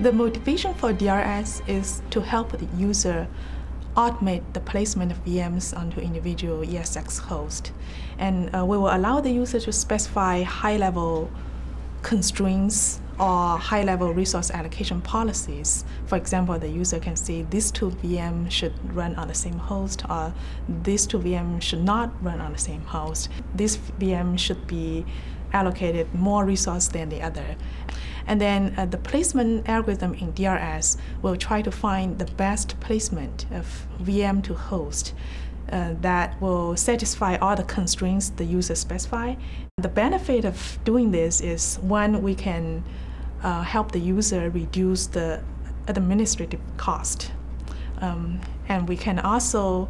The motivation for DRS is to help the user automate the placement of VMs onto individual ESX hosts. And we will allow the user to specify high-level constraints or high-level resource allocation policies. For example, the user can say these two VMs should run on the same host, or these two VMs should not run on the same host. This VM should be allocated more resource than the other. And then the placement algorithm in DRS will try to find the best placement of VM to host that will satisfy all the constraints the user specify. The benefit of doing this is, one, we can help the user reduce the administrative cost. And we can also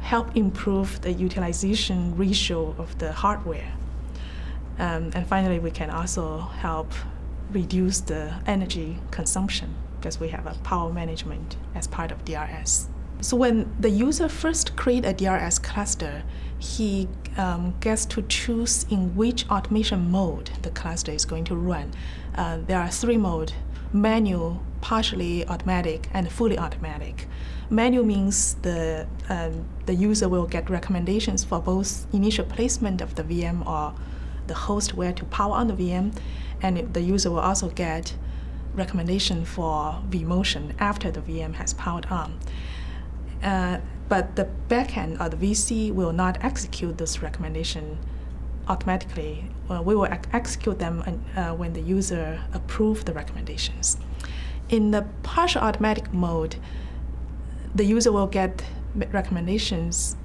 help improve the utilization ratio of the hardware. And finally, we can also help reduce the energy consumption because we have a power management as part of DRS. So when the user first creates a DRS cluster, he gets to choose in which automation mode the cluster is going to run. There are three modes: manual, partially automatic, and fully automatic. Manual means the user will get recommendations for both initial placement of the VM or the host where to power on the VM, and the user will also get recommendation for vMotion after the VM has powered on. But the backend or the VC will not execute this recommendation automatically. We will execute them when the user approves the recommendations. In the partial automatic mode, the user will get recommendations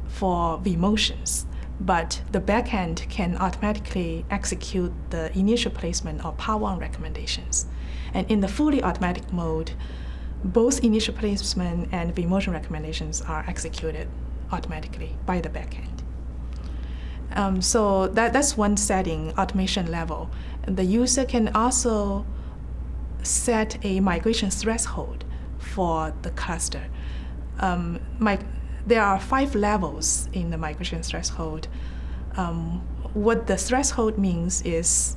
for vMotions, but the backend can automatically execute the initial placement or power on recommendations. And in the fully automatic mode, both initial placement and vMotion recommendations are executed automatically by the backend. So that's one setting, automation level. And the user can also set a migration threshold for the cluster. There are 5 levels in the migration threshold. What the threshold means is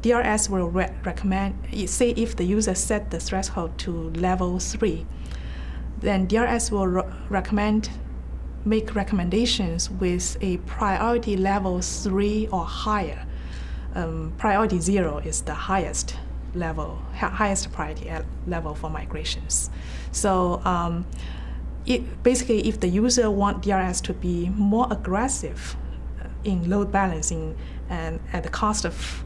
DRS will recommend, say if the user set the threshold to level 3, then DRS will make recommendations with a priority level 3 or higher. Priority 0 is the highest level, highest priority level for migrations. So basically, if the user wants DRS to be more aggressive in load balancing and at the cost of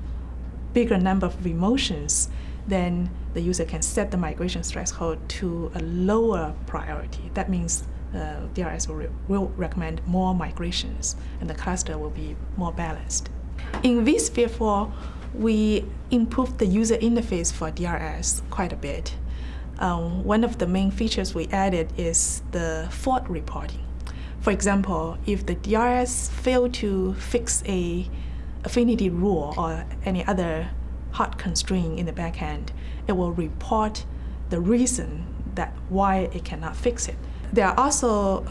bigger number of vMotions, then the user can set the migration threshold to a lower priority. That means DRS will recommend more migrations, and the cluster will be more balanced. In vSphere 4, we improved the user interface for DRS quite a bit. One of the main features we added is the fault reporting. For example, if the DRS failed to fix a affinity rule or any other hard constraint in the backend, it will report the reason that why it cannot fix it. There are also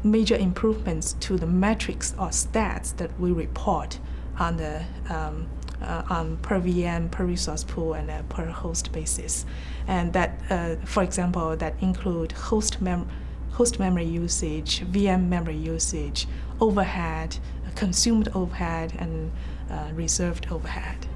major improvements to the metrics or stats that we report on the on per VM, per resource pool, and per host basis. And that, for example, that include host memory usage, VM memory usage, overhead, consumed overhead, and reserved overhead.